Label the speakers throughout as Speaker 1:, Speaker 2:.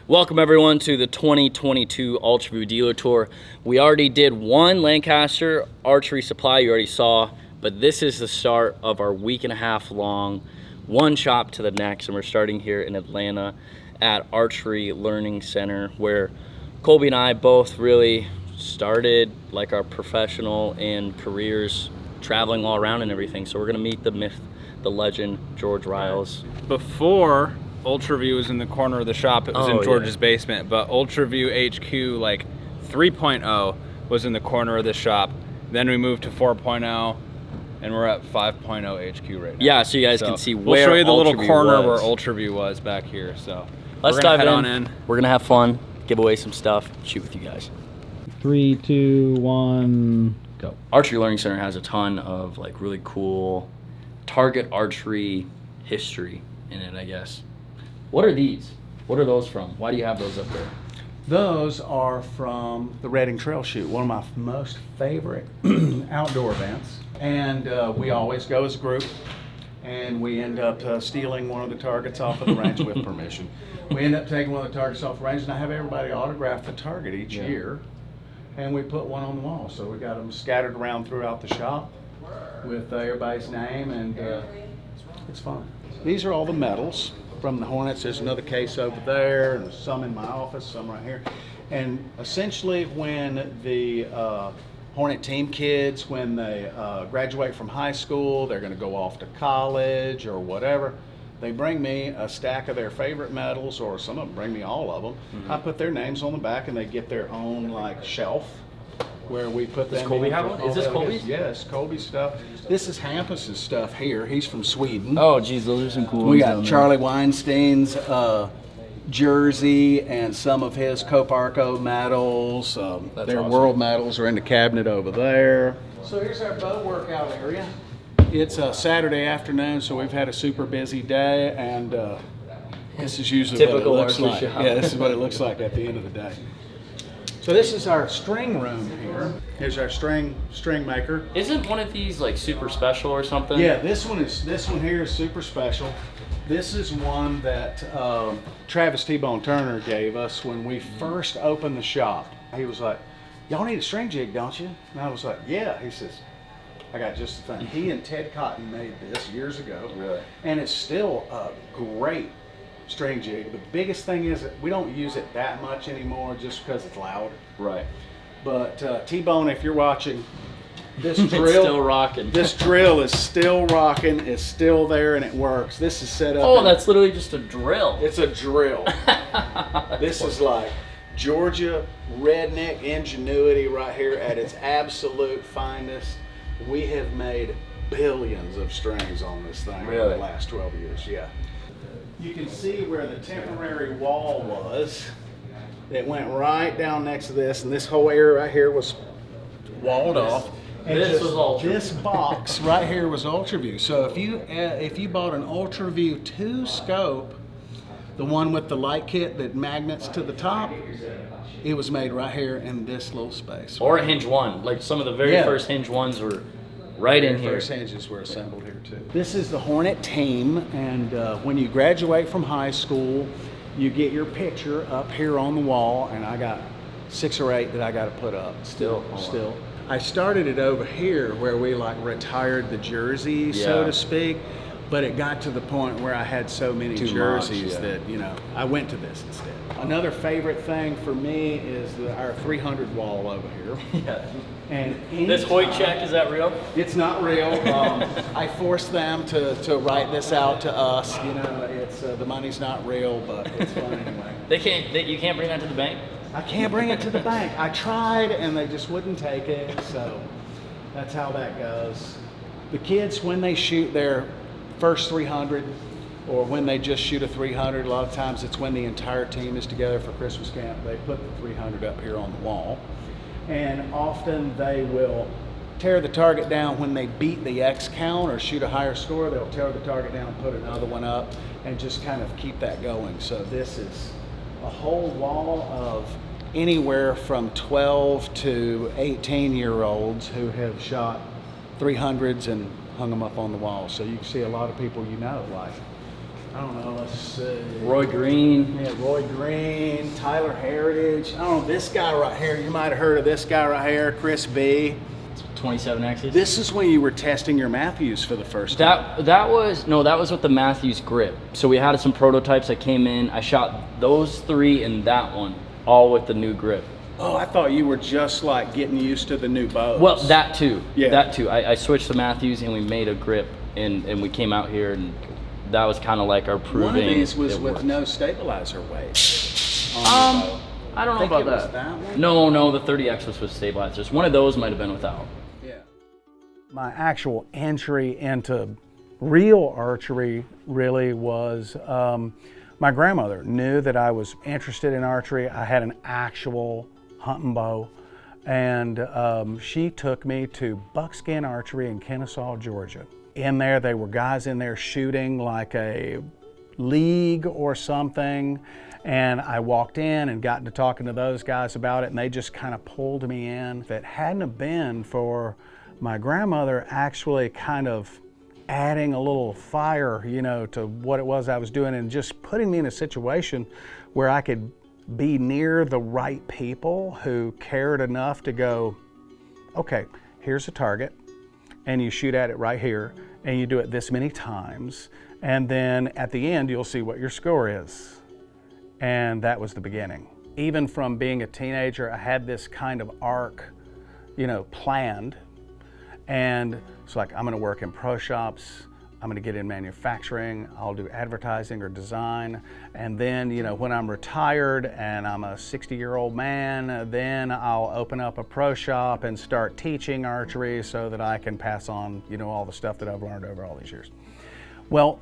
Speaker 1: Welcome everyone to the 2022 UltraView Dealer Tour. We already did one Lancaster archery supply you already saw, but this is the start of our week and a half long, one shop to the next, and we're starting here in Atlanta at Archery Learning Center, where Colby and I both really started like our professional and careers traveling all around and everything. So we're gonna meet the myth, the legend, George Riles.
Speaker 2: Before UltraView was in the corner of the shop, it was in George's basement, but UltraView HQ like 3.0 was in the corner of the shop. Then we moved to 4.0 and we're at 5.0 HQ right now.
Speaker 1: Yeah, so you guys can see where
Speaker 2: we'll show you the little
Speaker 1: UltraView
Speaker 2: corner
Speaker 1: was.
Speaker 2: where UltraView was back here. So
Speaker 1: Let's
Speaker 2: we're
Speaker 1: dive
Speaker 2: gonna head on in.
Speaker 1: We're gonna have fun, give away some stuff, shoot with you guys.
Speaker 3: 3, 2, 1, go.
Speaker 1: Archery Learning Center has a ton of like really cool target archery history in it, I guess. What are these? What are those from? Why do you have those up there?
Speaker 4: Those are from the Reading Trail Shoot, one of my most favorite outdoor events. And we always go as a group, and we end up stealing one of the targets off of the range with permission. We end up taking one of the targets off the range, and I have everybody autograph the target each year, and we put one on the wall. So we got them scattered around throughout the shop with everybody's name, and it's fun. These are all the medals from the Hornets. There's another case over there, and some in my office, some right here. And essentially when the Hornet team kids, when they graduate from high school, they're gonna go off to college or whatever, they bring me a stack of their favorite medals, or some of them bring me all of them. I put their names on the back, and they get their own like shelf where we put them.
Speaker 1: Does Colby
Speaker 4: in
Speaker 1: have
Speaker 4: for
Speaker 1: one?
Speaker 4: all
Speaker 1: Is this
Speaker 4: that
Speaker 1: Colby's?
Speaker 4: Yes, Colby's stuff. This is Hampus's stuff here. He's from Sweden.
Speaker 1: Oh geez, those are some cool
Speaker 4: We
Speaker 1: ones down
Speaker 4: got
Speaker 1: there.
Speaker 4: Charlie Weinstein's jersey and some of his Coparco medals. Their
Speaker 1: awesome.
Speaker 4: world medals are in the cabinet over there. So here's our bow workout area. It's a Saturday afternoon, so we've had a super busy day, and this is usually
Speaker 1: Typical
Speaker 4: what it looks
Speaker 1: archery
Speaker 4: like.
Speaker 1: shop.
Speaker 4: Yeah, this is what it looks like at the end of the day. So this is our string room here. Here's our string maker.
Speaker 1: Isn't one of these like super special or something?
Speaker 4: Yeah, this one here is super special. This is one that Travis T-Bone Turner gave us when we first opened the shop. He was like, "Y'all need a string jig, don't you?" And I was like, "Yeah." He says, "I got just the thing." He and Ted Cotton made this years ago.
Speaker 1: Really?
Speaker 4: And it's still a great string jig. The biggest thing is that we don't use it that much anymore just because it's loud.
Speaker 1: Right.
Speaker 4: But T-Bone, if you're watching, this drill,
Speaker 1: It's still rocking.
Speaker 4: this drill is still rocking. It's still there, and it works. This is set up.
Speaker 1: Oh,
Speaker 4: in-
Speaker 1: that's literally just a drill.
Speaker 4: It's a drill. This is like Georgia redneck ingenuity right here at its absolute finest. We have made billions of strings on this thing over
Speaker 1: Really?
Speaker 4: the last 12 years. Yeah. You can see where the temporary wall was. It went right down next to this, and this whole area right here was walled off. And
Speaker 1: This was UltraView.
Speaker 4: This box right here was UltraView. So if you bought an UltraView 2 scope, the one with the light kit that magnets to the top, it was made right here in this little space.
Speaker 1: Or a hinge one. Like some of the very
Speaker 4: Yeah.
Speaker 1: first hinge ones were right in here.
Speaker 4: First hinges were assembled here too. This is the Hornet team, and when you graduate from high school, you get your picture up here on the wall, and I got 6 or 8 that I got to put up.
Speaker 1: Still.
Speaker 4: Still. I started it over here where we like retired the jersey, so
Speaker 1: Yeah.
Speaker 4: to speak, but it got to the point where I had so many
Speaker 1: Too much,
Speaker 4: jerseys
Speaker 1: yeah.
Speaker 4: that, I went to this instead. Another favorite thing for me is our 300 wall over here.
Speaker 1: Yeah.
Speaker 4: And
Speaker 1: This Hoyt
Speaker 4: anytime-
Speaker 1: check, is that real?
Speaker 4: It's not real. I forced them to write this out to us. It's the money's not real, but it's fun anyway.
Speaker 1: You can't bring that to the bank?
Speaker 4: I can't bring it to the bank. I tried, and they just wouldn't take it. So that's how that goes. The kids, when they shoot their first 300, or when they just shoot a 300, a lot of times it's when the entire team is together for Christmas camp. They put the 300 up here on the wall. And often they will tear the target down when they beat the X count or shoot a higher score. They'll tear the target down and put another one up and just kind of keep that going. So this is a whole wall of anywhere from 12 to 18-year-olds who have shot 300s and hung them up on the wall. So you can see a lot of people like I don't know, let's see.
Speaker 1: Roy Green.
Speaker 4: Yeah, Roy Green, Tyler Heritage. I don't know, this guy right here, you might have heard of this guy right here, Chris B.
Speaker 1: 27Xs.
Speaker 4: This is when you were testing your Matthews for the first time.
Speaker 1: That was with the Matthews grip. So we had some prototypes that came in. I shot those 3 and that one, all with the new grip.
Speaker 4: Oh, I thought you were just like getting used to the new bows.
Speaker 1: Well, that too.
Speaker 4: Yeah.
Speaker 1: That too. I switched the Matthews and we made a grip and we came out here and that was kind of like our proving.
Speaker 4: One of these was with
Speaker 1: works.
Speaker 4: no stabilizer weight. On the bow.
Speaker 1: I don't know
Speaker 4: Think
Speaker 1: about
Speaker 4: it was
Speaker 1: that.
Speaker 4: that one?
Speaker 1: No, the 30X was with stabilizers. One of those might have been without.
Speaker 4: Yeah. My actual entry into real archery really was my grandmother knew that I was interested in archery. I had an actual hunting bow, and she took me to Buckskin Archery in Kennesaw, Georgia. In there, there were guys in there shooting like a league or something, and I walked in and got into talking to those guys about it, and they just kind of pulled me in. If it hadn't have been for my grandmother actually kind of adding a little fire, you know, to what it was I was doing and just putting me in a situation where I could be near the right people who cared enough to go, okay, here's a target, and you shoot at it right here, and you do it this many times, and then at the end you'll see what your score is. And that was the beginning. Even from being a teenager, I had this kind of arc, you know, planned. And it's like, I'm gonna work in pro shops, I'm gonna get in manufacturing, I'll do advertising or design, and then, you know, when I'm retired and I'm a 60-year-old man, then I'll open up a pro shop and start teaching archery so that I can pass on, you know, all the stuff that I've learned over all these years. Well,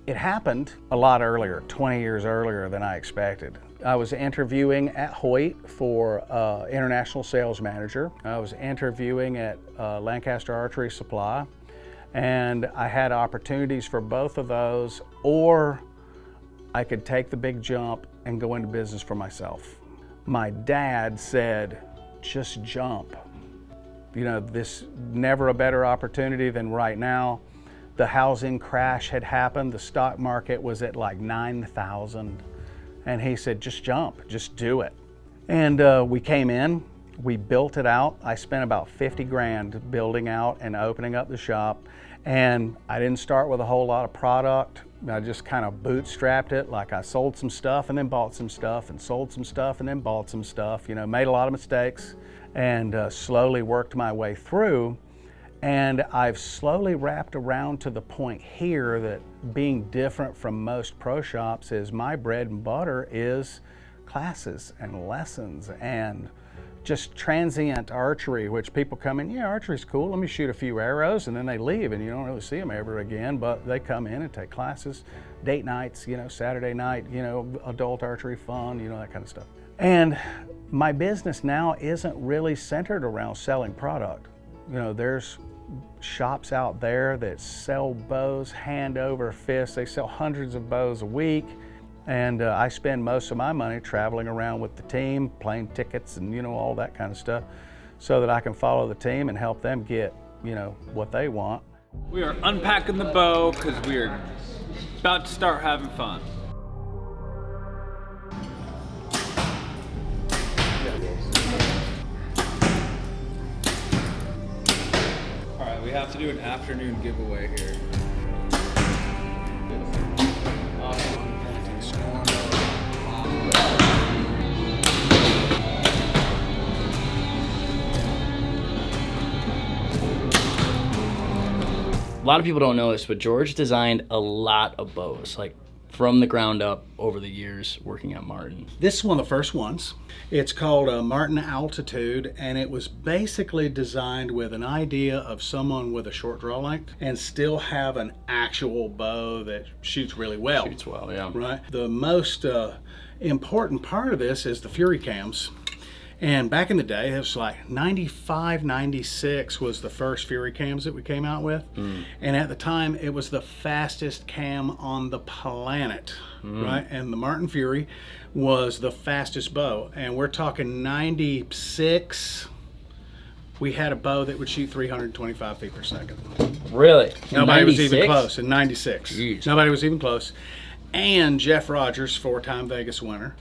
Speaker 4: it happened a lot earlier, 20 years earlier than I expected. I was interviewing at Hoyt for international sales manager. I was interviewing at Lancaster Archery Supply, and I had opportunities for both of those, or I could take the big jump and go into business for myself. My dad said, just jump. You know, this never a better opportunity than right now. The housing crash had happened. The stock market was at like 9,000. And he said, just jump, just do it. And we came in, we built it out. I spent about 50 grand building out and opening up the shop. And I didn't start with a whole lot of product. I just kind of bootstrapped it. Like I sold some stuff and then bought some stuff and sold some stuff and then bought some stuff. You know, made a lot of mistakes and slowly worked my way through. And I've slowly wrapped around to the point here that being different from most pro shops is my bread and butter is classes and lessons and just transient archery, which people come in, yeah, archery's cool, let me shoot a few arrows, and then they leave and you don't really see them ever again, but they come in and take classes, date nights, you know, Saturday night, you know, adult archery fun, you know, that kind of stuff. And my business now isn't really centered around selling product. You know, there's shops out there that sell bows hand over fist. They sell hundreds of bows a week. And I spend most of my money traveling around with the team, playing tickets and, you know, all that kind of stuff so that I can follow the team and help them get, you know, what they want.
Speaker 2: We are unpacking the bow because we are about to start having fun. All right, we have to do an afternoon giveaway here.
Speaker 1: A lot of people don't know this, but George designed a lot of bows, like from the ground up over the years working at Martin.
Speaker 4: This is one of the first ones. It's called Martin Altitude, and it was basically designed with an idea of someone with a short draw length and still have an actual bow that shoots really well.
Speaker 1: Shoots well, yeah.
Speaker 4: Right. The most important part of this is the Fury cams. And back in the day, it was like 95, 96 was the first Fury cams that we came out with. And at the time, it was the fastest cam on the planet, right? And the Martin Fury was the fastest bow. And we're talking 96 we had a bow that would shoot 325 feet per second.
Speaker 1: Really?
Speaker 4: Nobody was even
Speaker 1: 96?
Speaker 4: close in 96.
Speaker 1: Jeez.
Speaker 4: Nobody was even close. And Jeff Rogers, 4-time Vegas winner,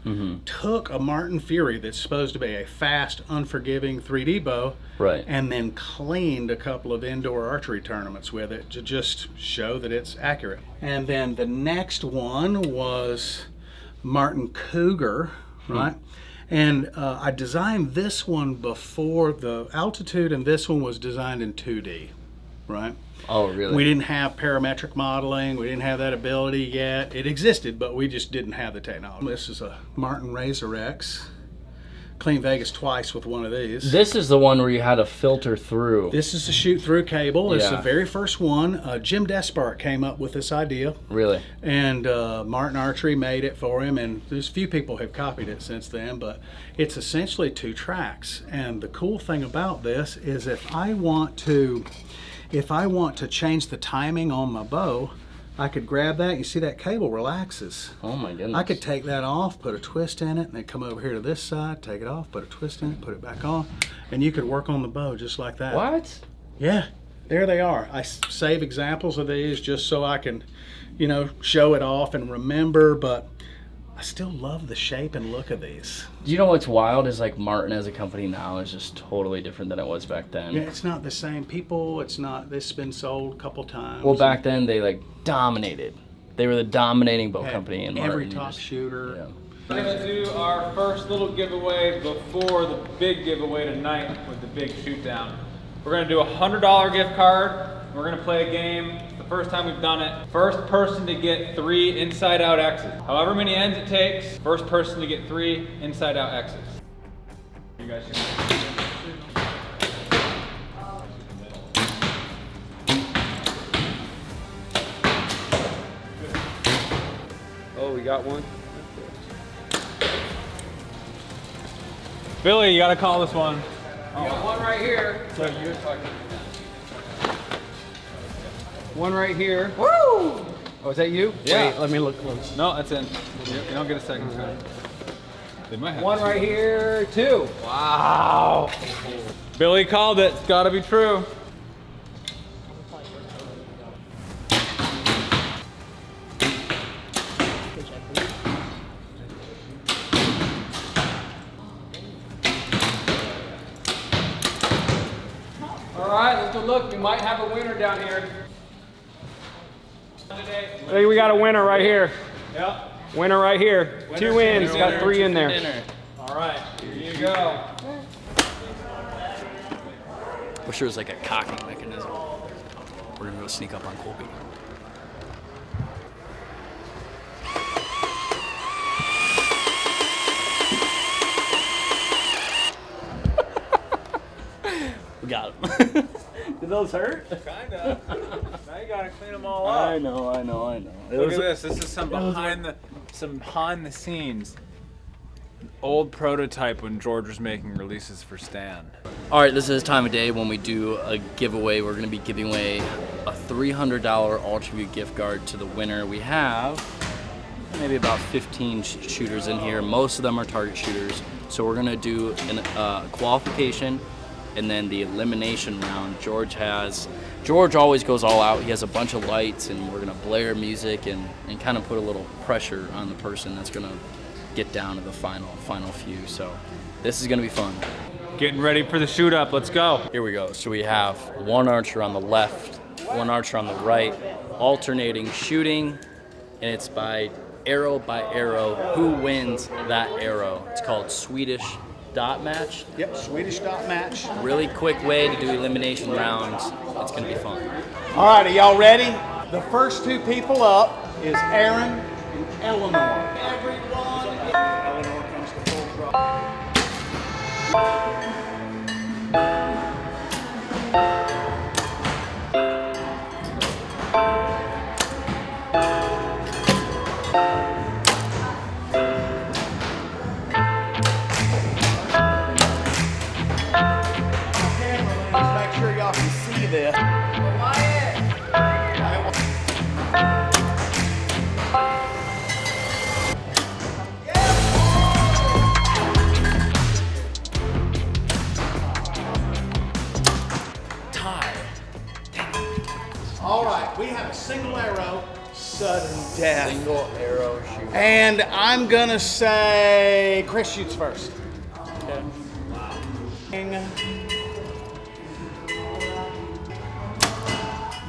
Speaker 4: took a Martin Fury that's supposed to be a fast, unforgiving 3D bow,
Speaker 1: Right.
Speaker 4: and then cleaned a couple of indoor archery tournaments with it to just show that it's accurate. And then the next one was Martin Cougar, right? And I designed this one before the altitude, and this one was designed in 2D, right?
Speaker 1: Oh, really?
Speaker 4: We didn't have parametric modeling. We didn't have that ability yet. It existed, but we just didn't have the technology. This is a Martin Razor X. Cleaned Vegas twice with one of these.
Speaker 1: This is the one where you had to filter through.
Speaker 4: This is the shoot-through cable. It's
Speaker 1: Yeah.
Speaker 4: the very first one. Jim Despart came up with this idea,
Speaker 1: Really?
Speaker 4: and Martin Archery made it for him, and there's a few people have copied it since then, but it's essentially 2 tracks. And the cool thing about this is if I want to change the timing on my bow, I could grab that. You see that cable relaxes.
Speaker 1: Oh my goodness.
Speaker 4: I could take that off, put a twist in it, and then come over here to this side, take it off, put a twist in it, put it back on, and you could work on the bow just like that.
Speaker 1: What?
Speaker 4: Yeah, there they are. I save examples of these just so I can, show it off and remember, but I still love the shape and look of these.
Speaker 1: Do you know what's wild is like Martin as a company now is just totally different than it was back then.
Speaker 4: Yeah, it's not the same people. It's not. This has been sold a couple times.
Speaker 1: Well, back then they like dominated. They were the dominating bow company in
Speaker 4: every
Speaker 1: Martin.
Speaker 4: top shooter.
Speaker 1: Yeah.
Speaker 2: We're gonna do our first little giveaway before the big giveaway tonight with the big shoot down. We're gonna do a $100 gift card. We're gonna play a game. It's the first time we've done it. First person to get 3 inside out X's. However many ends it takes, first person to get 3 inside out X's. You guys should.
Speaker 5: Oh, we got one.
Speaker 2: Billy, you gotta call this one.
Speaker 5: You got one right here.
Speaker 2: So you
Speaker 5: One right here. Woo! Oh, is that you?
Speaker 2: Yeah.
Speaker 5: Wait, let me look close.
Speaker 2: No, that's in. You don't get a second shot. They might have
Speaker 5: One
Speaker 2: two.
Speaker 5: right here, 2. Wow.
Speaker 2: Billy called it. It's gotta be true.
Speaker 5: All right, let's go look. We might have a winner down here.
Speaker 2: Today,
Speaker 5: I think we got a winner right here.
Speaker 2: Yep.
Speaker 5: Winner right here. 2 wins. Got 3 in there.
Speaker 1: Dinner.
Speaker 2: All right, here you go.
Speaker 1: Wish there was like a cocking mechanism. We're gonna go sneak up on Colby. We got him. Did those hurt?
Speaker 2: Kinda. Now you gotta clean them all up.
Speaker 1: I know.
Speaker 2: Look at this. This is some behind the scenes. An old prototype when George was making releases for Stan.
Speaker 1: All right, this is the time of day when we do a giveaway. We're going to be giving away a $300 UltraView gift card to the winner. We have maybe about 15 shooters in here. Most of them are target shooters. So we're going to do a qualification and then the elimination round. George always goes all out. He has a bunch of lights, and we're going to blare music and kind of put a little pressure on the person that's going to get down to the final few. So this is going to be fun.
Speaker 2: Getting ready for the shoot up. Let's go.
Speaker 1: Here we go. So we have one archer on the left, one archer on the right, alternating shooting, and it's by arrow, who wins that arrow. It's called Swedish dot match.
Speaker 4: Yep, Swedish dot match.
Speaker 1: Really quick way to do elimination rounds. It's gonna be fun.
Speaker 4: All right, are y'all ready? The first 2 people up is Aaron and Eleanor. Everyone. Eleanor comes to full draw. Make sure y'all can see this. sudden death.
Speaker 1: Single arrow shoot.
Speaker 4: And I'm gonna say Chris shoots first.
Speaker 1: Okay.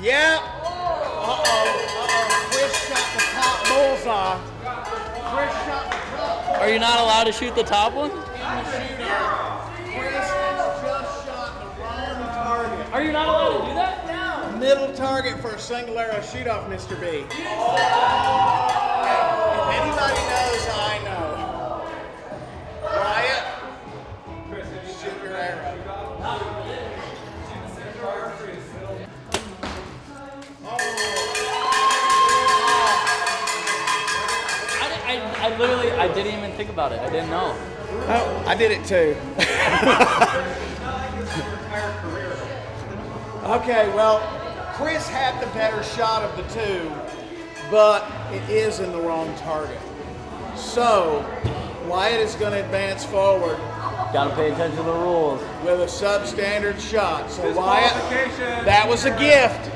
Speaker 4: Yep. Chris shot the top bullseye. Chris shot the top
Speaker 1: Are you not allowed to shoot the top one?
Speaker 4: in the shootout. Chris has just shot the wrong target.
Speaker 1: Are you not allowed to do that?
Speaker 4: Middle target for a single arrow shoot off, Mr. B. If anybody knows, I know. Wyatt, shoot your arrow.
Speaker 1: I didn't even think about it. I didn't know.
Speaker 4: Oh, I did it too. Okay, well, Chris had the better shot of the two, but it is in the wrong target. So, Wyatt is going to advance forward
Speaker 1: Gotta pay attention to the rules.
Speaker 4: with a substandard shot. So, Wyatt, that was a gift.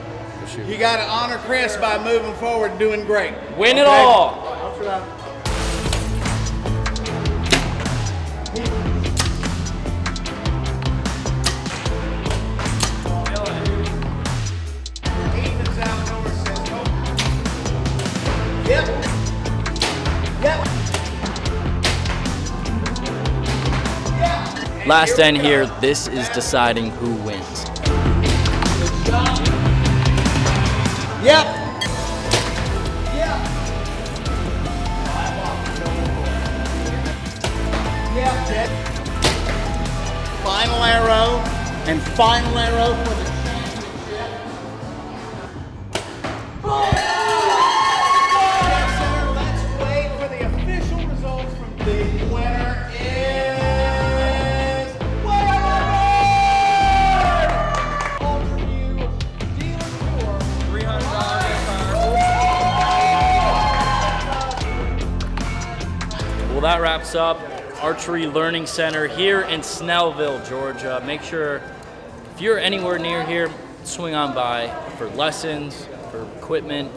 Speaker 4: You got to honor Chris by moving forward and doing great.
Speaker 1: Win it all.
Speaker 4: I'll try. Yep. Yep. Yep.
Speaker 1: Last end here. This is deciding who wins.
Speaker 4: Yep. Yep. Yep. Ted. Final arrow and final arrow for the championship. Let's wait for the official results from the winner is Ultraview Dealer Tour.
Speaker 1: Well, that wraps up Archery Learning Center here in Snellville, Georgia. Make sure if you're anywhere near here, swing on by for lessons, for equipment,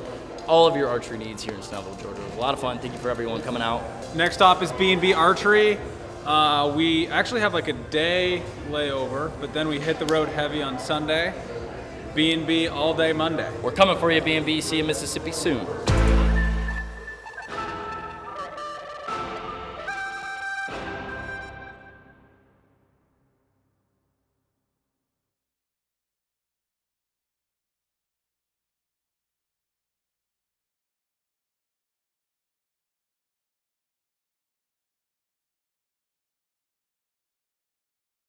Speaker 1: all of your archery needs here in Snellville, Georgia. It was a lot of fun. Thank you for everyone coming out.
Speaker 2: Next stop is B&B Archery. We actually have like a day layover, but then we hit the road heavy on Sunday. B&B all day Monday.
Speaker 1: We're coming for you, B&B. See you in Mississippi soon.